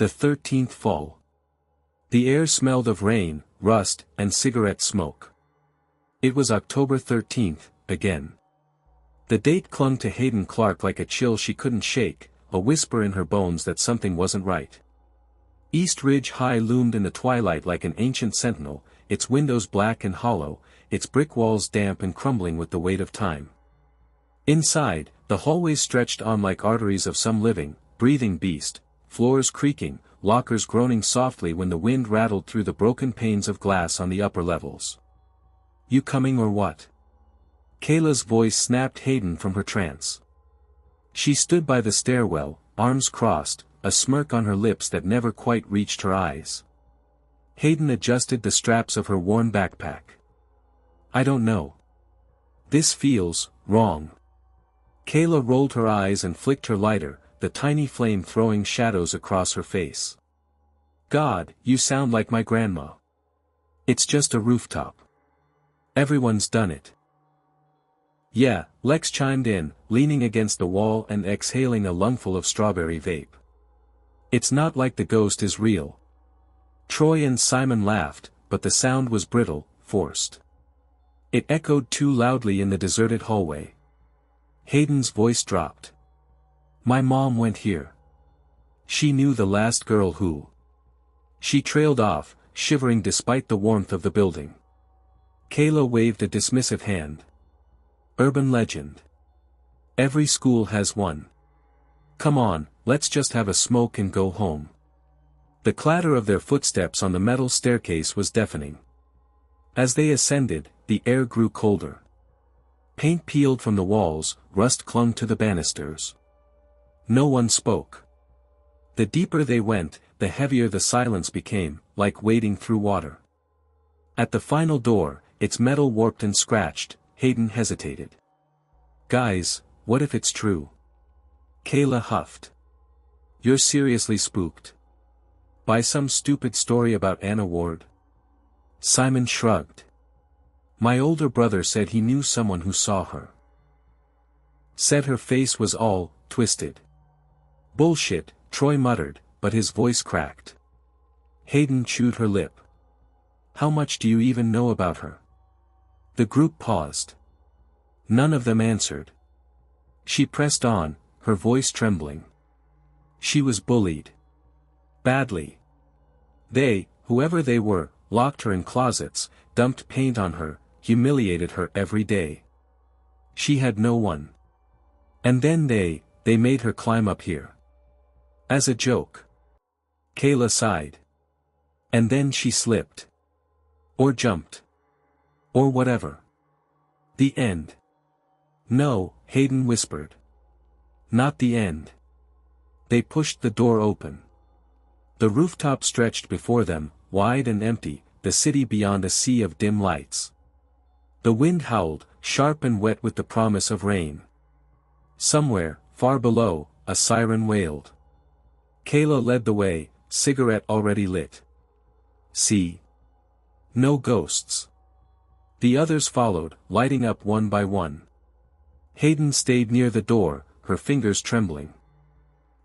The 13th Fall. The air smelled of rain, rust, and cigarette smoke. It was October 13th, again. The date clung to Hayden Clarke like a chill she couldn't shake, a whisper in her bones that something wasn't right. East Ridge High loomed in the twilight like an ancient sentinel, its windows black and hollow, its brick walls damp and crumbling with the weight of time. Inside, the hallways stretched on like arteries of some living, breathing beast, floors creaking, lockers groaning softly when the wind rattled through the broken panes of glass on the upper levels. "You coming or what?" Kayla's voice snapped Hayden from her trance. She stood by the stairwell, arms crossed, a smirk on her lips that never quite reached her eyes. Hayden adjusted the straps of her worn backpack. "I don't know. This feels wrong." Kayla rolled her eyes and flicked her lighter, the tiny flame throwing shadows across her face. "God, you sound like my grandma. It's just a rooftop. Everyone's done it." "Yeah," Lex chimed in, leaning against the wall and exhaling a lungful of strawberry vape. "It's not like the ghost is real." Troy and Simon laughed, but the sound was brittle, forced. It echoed too loudly in the deserted hallway. Hayden's voice dropped. "My mom went here. She knew the last girl who." She trailed off, shivering despite the warmth of the building. Kayla waved a dismissive hand. "Urban legend. Every school has one. Come on, let's just have a smoke and go home." The clatter of their footsteps on the metal staircase was deafening. As they ascended, the air grew colder. Paint peeled from the walls, rust clung to the banisters. No one spoke. The deeper they went, the heavier the silence became, like wading through water. At the final door, its metal warped and scratched, Hayden hesitated. "Guys, what if it's true?" Kayla huffed. "You're seriously spooked? By some stupid story about Anna Ward?" Simon shrugged. "My older brother said he knew someone who saw her. Said her face was all twisted." "Bullshit," Troy muttered, but his voice cracked. Hayden chewed her lip. "How much do you even know about her?" The group paused. None of them answered. She pressed on, her voice trembling. "She was bullied. Badly. They, whoever they were, locked her in closets, dumped paint on her, humiliated her every day. She had no one. And then they made her climb up here. As a joke." Kayla sighed. "And then she slipped. Or jumped. Or whatever. The end." "No," Hayden whispered. "Not the end." They pushed the door open. The rooftop stretched before them, wide and empty, the city beyond a sea of dim lights. The wind howled, sharp and wet with the promise of rain. Somewhere, far below, a siren wailed. Kayla led the way, cigarette already lit. "See? No ghosts." The others followed, lighting up one by one. Hayden stayed near the door, her fingers trembling.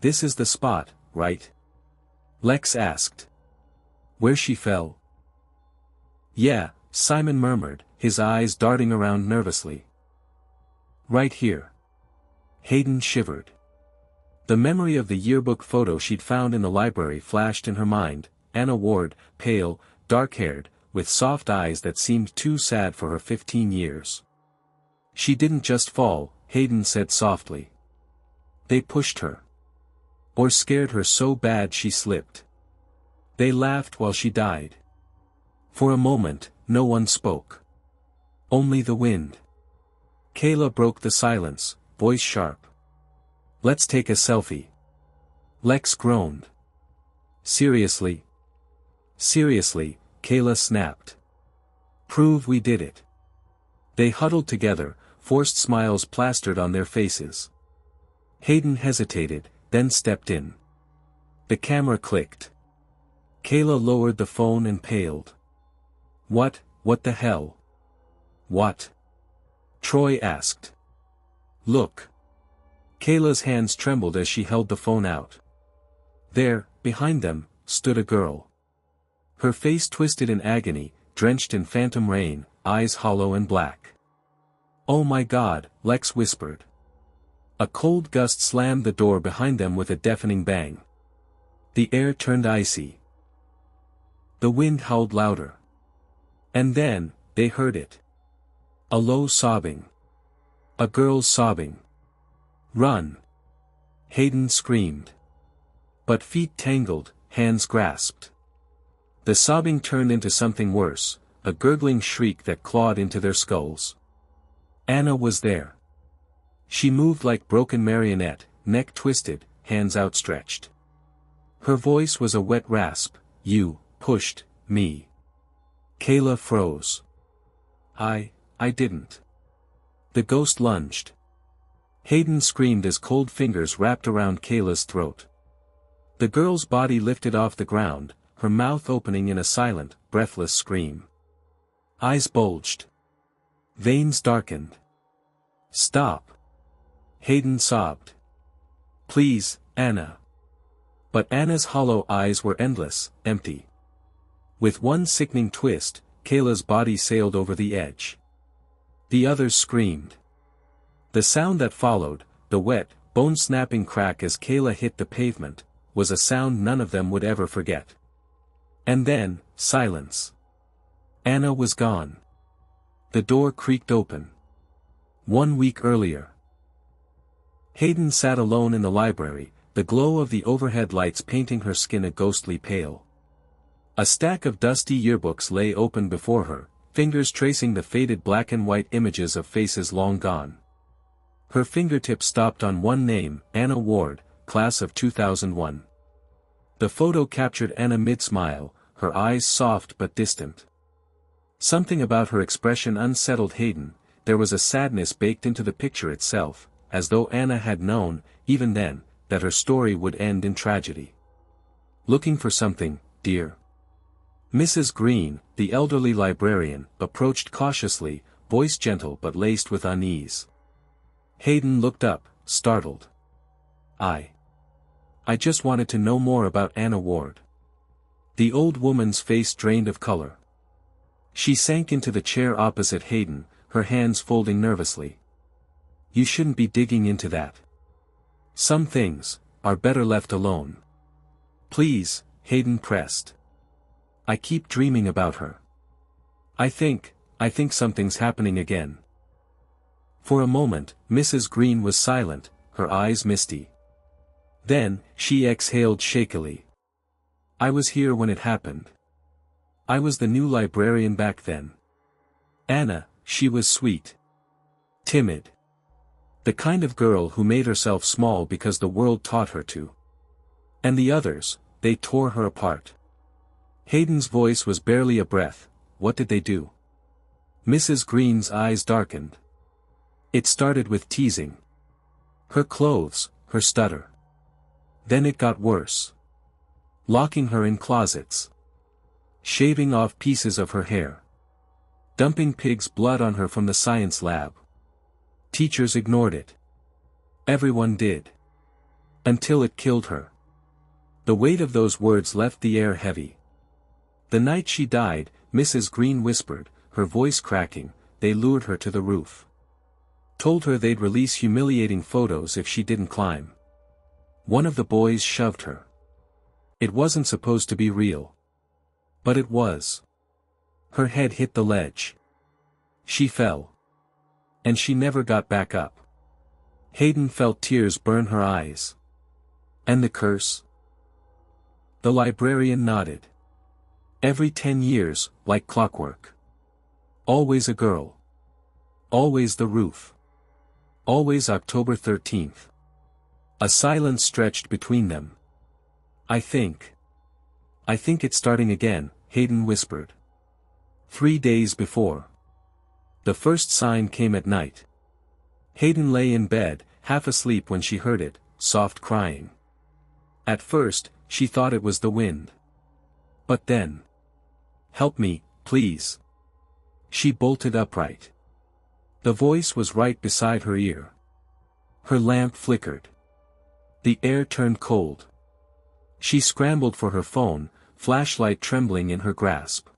"This is the spot, right?" Lex asked. "Where she fell?" "Yeah," Simon murmured, his eyes darting around nervously. "Right here." Hayden shivered. The memory of the yearbook photo she'd found in the library flashed in her mind, Anna Ward, pale, dark-haired, with soft eyes that seemed too sad for her 15 years. "She didn't just fall," Hayden said softly. "They pushed her. Or scared her so bad she slipped. They laughed while she died." For a moment, no one spoke. Only the wind. Kayla broke the silence, voice sharp. "Let's take a selfie." Lex groaned. "Seriously?" "Seriously," Kayla snapped. "Prove we did it." They huddled together, forced smiles plastered on their faces. Hayden hesitated, then stepped in. The camera clicked. Kayla lowered the phone and paled. What the hell?" "What?" Troy asked. "Look." Kayla's hands trembled as she held the phone out. There, behind them, stood a girl. Her face twisted in agony, drenched in phantom rain, eyes hollow and black. "Oh my God," Lex whispered. A cold gust slammed the door behind them with a deafening bang. The air turned icy. The wind howled louder. And then, they heard it. A low sobbing. A girl's sobbing. "Run!" Hayden screamed. But feet tangled, hands grasped. The sobbing turned into something worse, a gurgling shriek that clawed into their skulls. Anna was there. She moved like broken marionette, neck twisted, hands outstretched. Her voice was a wet rasp. "You pushed me." Kayla froze. I didn't." The ghost lunged. Hayden screamed as cold fingers wrapped around Kayla's throat. The girl's body lifted off the ground, her mouth opening in a silent, breathless scream. Eyes bulged. Veins darkened. "Stop!" Hayden sobbed. "Please, Anna." But Anna's hollow eyes were endless, empty. With one sickening twist, Kayla's body sailed over the edge. The others screamed. The sound that followed, the wet, bone-snapping crack as Kayla hit the pavement, was a sound none of them would ever forget. And then, silence. Anna was gone. The door creaked open. 1 week earlier. Hayden sat alone in the library, the glow of the overhead lights painting her skin a ghostly pale. A stack of dusty yearbooks lay open before her, fingers tracing the faded black and white images of faces long gone. Her fingertips stopped on one name, Anna Ward, class of 2001. The photo captured Anna mid-smile, her eyes soft but distant. Something about her expression unsettled Hayden. There was a sadness baked into the picture itself, as though Anna had known, even then, that her story would end in tragedy. "Looking for something, dear?" Mrs. Green, the elderly librarian, approached cautiously, voice gentle but laced with unease. Hayden looked up, startled. I just wanted to know more about Anna Ward." The old woman's face drained of color. She sank into the chair opposite Hayden, her hands folding nervously. "You shouldn't be digging into that. Some things are better left alone." "Please," Hayden pressed. "I keep dreaming about her. I think something's happening again." For a moment, Mrs. Green was silent, her eyes misty. Then, she exhaled shakily. "I was here when it happened. I was the new librarian back then. Anna, she was sweet. Timid. The kind of girl who made herself small because the world taught her to. And the others, they tore her apart." Hayden's voice was barely a breath. "What did they do?" Mrs. Green's eyes darkened. "It started with teasing. Her clothes, her stutter. Then it got worse. Locking her in closets. Shaving off pieces of her hair. Dumping pig's blood on her from the science lab. Teachers ignored it. Everyone did. Until it killed her." The weight of those words left the air heavy. "The night she died," Mrs. Green whispered, her voice cracking, "they lured her to the roof. Told her they'd release humiliating photos if she didn't climb. One of the boys shoved her. It wasn't supposed to be real. But it was. Her head hit the ledge. She fell. And she never got back up." Hayden felt tears burn her eyes. "And the curse?" The librarian nodded. "Every 10 years, like clockwork. Always a girl. Always the roof. Always October 13th. A silence stretched between them. I think it's starting again," Hayden whispered. 3 days before. The first sign came at night. Hayden lay in bed, half asleep when she heard it, soft crying. At first, she thought it was the wind. But then. "Help me, please." She bolted upright. The voice was right beside her ear. Her lamp flickered. The air turned cold. She scrambled for her phone, flashlight trembling in her grasp.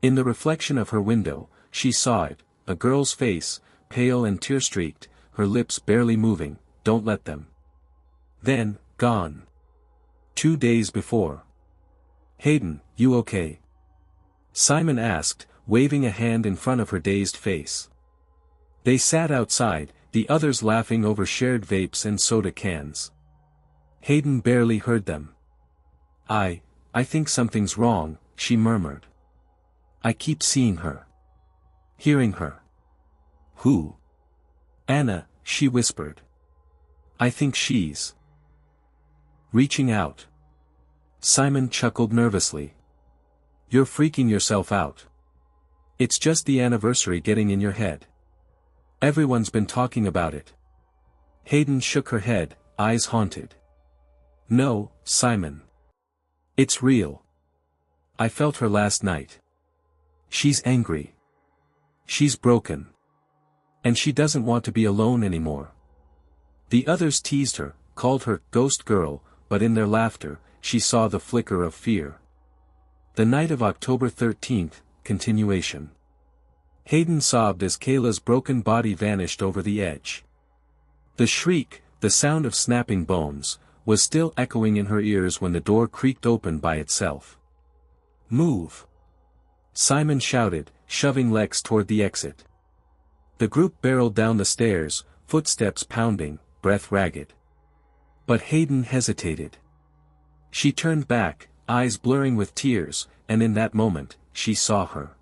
In the reflection of her window, she saw it, a girl's face, pale and tear-streaked, her lips barely moving. Don't let them. Then, gone. 2 days before. Hayden, you okay? Simon asked, waving a hand in front of her dazed face. They sat outside, the others laughing over shared vapes and soda cans. Hayden barely heard them. I think something's wrong, she murmured. I keep seeing her. Hearing her. Who? Anna, she whispered. I think she's reaching out. Simon chuckled nervously. You're freaking yourself out. It's just the anniversary getting in your head. Everyone's been talking about it. Hayden shook her head, eyes haunted. No, Simon. It's real. I felt her last night. She's angry. She's broken. And she doesn't want to be alone anymore. The others teased her, called her ghost girl, but in their laughter, she saw the flicker of fear. The night of October 13th, continuation. Hayden sobbed as Kayla's broken body vanished over the edge. The shriek, the sound of snapping bones, was still echoing in her ears when the door creaked open by itself. Move! Simon shouted, shoving Lex toward the exit. The group barreled down the stairs, footsteps pounding, breath ragged. But Hayden hesitated. She turned back, eyes blurring with tears, and in that moment, she saw her.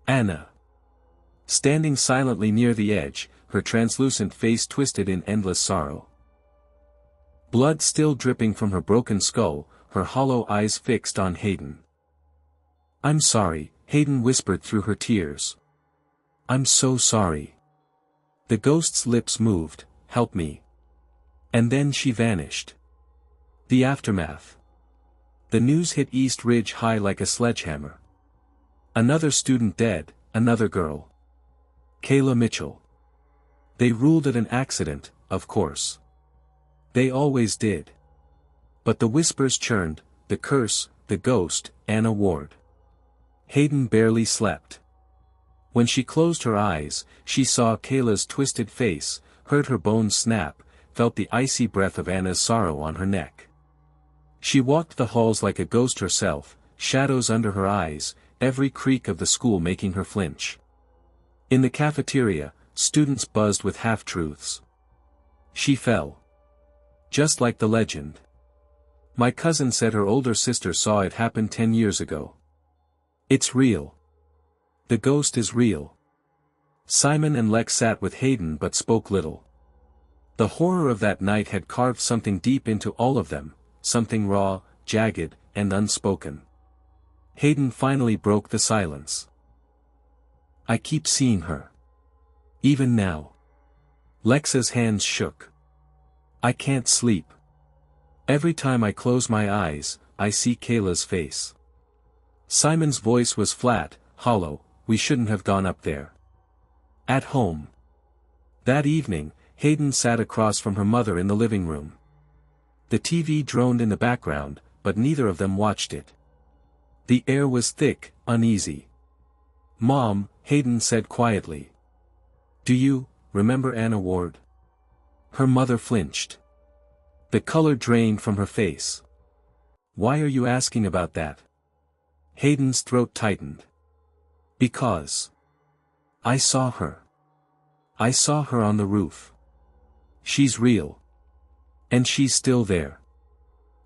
Anna. Standing silently near the edge, her translucent face twisted in endless sorrow. Blood still dripping from her broken skull, her hollow eyes fixed on Hayden. I'm sorry, Hayden whispered through her tears. I'm so sorry. The ghost's lips moved, help me. And then she vanished. The aftermath. The news hit East Ridge High like a sledgehammer. Another student dead, another girl. Kayla Mitchell. They ruled it an accident, of course. They always did. But the whispers churned, the curse, the ghost, Anna Ward. Hayden barely slept. When she closed her eyes, she saw Kayla's twisted face, heard her bones snap, felt the icy breath of Anna's sorrow on her neck. She walked the halls like a ghost herself, shadows under her eyes, every creak of the school making her flinch. In the cafeteria, students buzzed with half-truths. She fell. Just like the legend. My cousin said her older sister saw it happen 10 years ago. It's real. The ghost is real. Simon and Lex sat with Hayden but spoke little. The horror of that night had carved something deep into all of them, something raw, jagged, and unspoken. Hayden finally broke the silence. I keep seeing her. Even now. Lex's hands shook. I can't sleep. Every time I close my eyes, I see Kayla's face. Simon's voice was flat, hollow. We shouldn't have gone up there. At home. That evening, Hayden sat across from her mother in the living room. The TV droned in the background, but neither of them watched it. The air was thick, uneasy. Mom, Hayden said quietly. Do you remember Anna Ward? Her mother flinched. The color drained from her face. Why are you asking about that? Hayden's throat tightened. Because. I saw her. I saw her on the roof. She's real. And she's still there.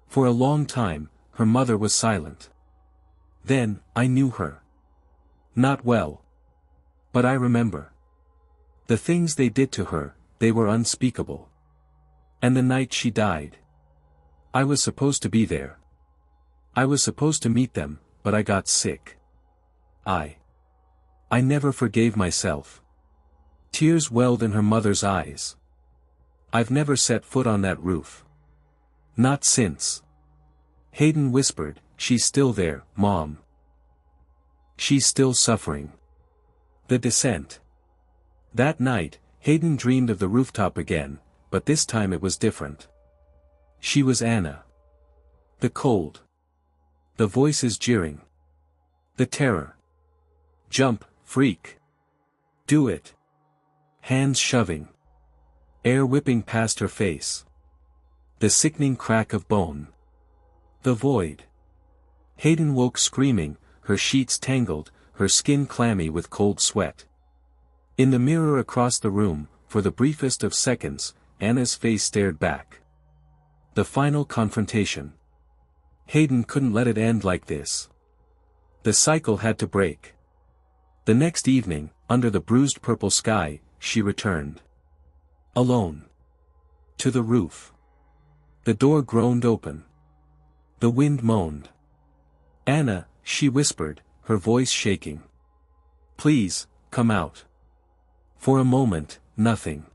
For a long time, her mother was silent. Then, I knew her. Not well. But I remember. The things they did to her, they were unspeakable. And the night she died. I was supposed to be there. I was supposed to meet them, but I got sick. I never forgave myself. Tears welled in her mother's eyes. I've never set foot on that roof. Not since. Hayden whispered, she's still there, Mom. She's still suffering. The descent. That night, Hayden dreamed of the rooftop again, but this time it was different. She was Anna. The cold. The voices jeering. The terror. Jump, freak. Do it. Hands shoving. Air whipping past her face. The sickening crack of bone. The void. Hayden woke screaming, her sheets tangled, her skin clammy with cold sweat. In the mirror across the room, for the briefest of seconds, Anna's face stared back. The final confrontation. Hayden couldn't let it end like this. The cycle had to break. The next evening, under the bruised purple sky, she returned. Alone. To the roof. The door groaned open. The wind moaned. Anna, she whispered, her voice shaking. Please, come out. For a moment, nothing.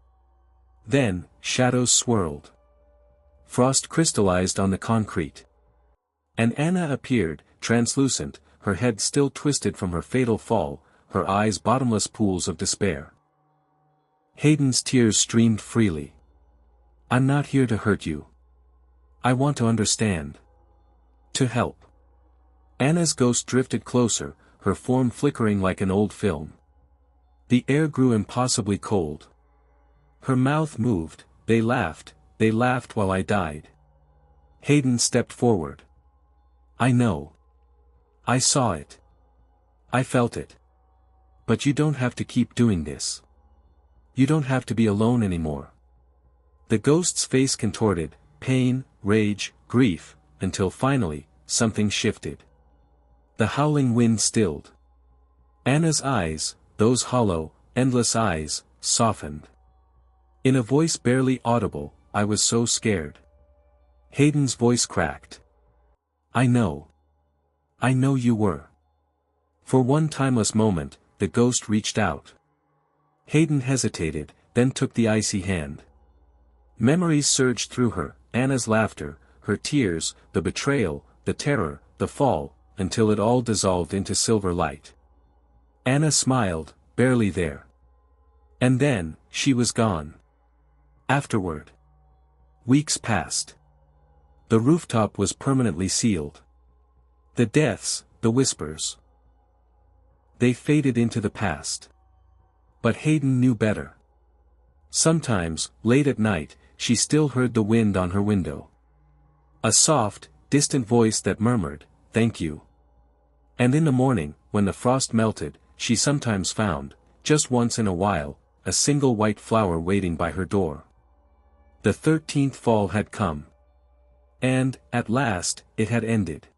Then, shadows swirled. Frost crystallized on the concrete. And Anna appeared, translucent, her head still twisted from her fatal fall, her eyes bottomless pools of despair. Hayden's tears streamed freely. I'm not here to hurt you. I want to understand. To help. Anna's ghost drifted closer, her form flickering like an old film. The air grew impossibly cold. Her mouth moved, they laughed while I died. Hayden stepped forward. I know. I saw it. I felt it. But you don't have to keep doing this. You don't have to be alone anymore. The ghost's face contorted, pain, rage, grief, until finally, something shifted. The howling wind stilled. Anna's eyes, those hollow, endless eyes, softened. In a voice barely audible, I was so scared. Hayden's voice cracked. I know. I know you were. For one timeless moment, the ghost reached out. Hayden hesitated, then took the icy hand. Memories surged through her, Anna's laughter, her tears, the betrayal, the terror, the fall, until it all dissolved into silver light. Anna smiled, barely there. And then, she was gone. Afterward. Weeks passed. The rooftop was permanently sealed. The deaths, the whispers. They faded into the past. But Hayden knew better. Sometimes, late at night, she still heard the wind on her window. A soft, distant voice that murmured, "Thank you." And in the morning, when the frost melted, she sometimes found, just once in a while, a single white flower waiting by her door. The 13th fall had come. And, at last, it had ended.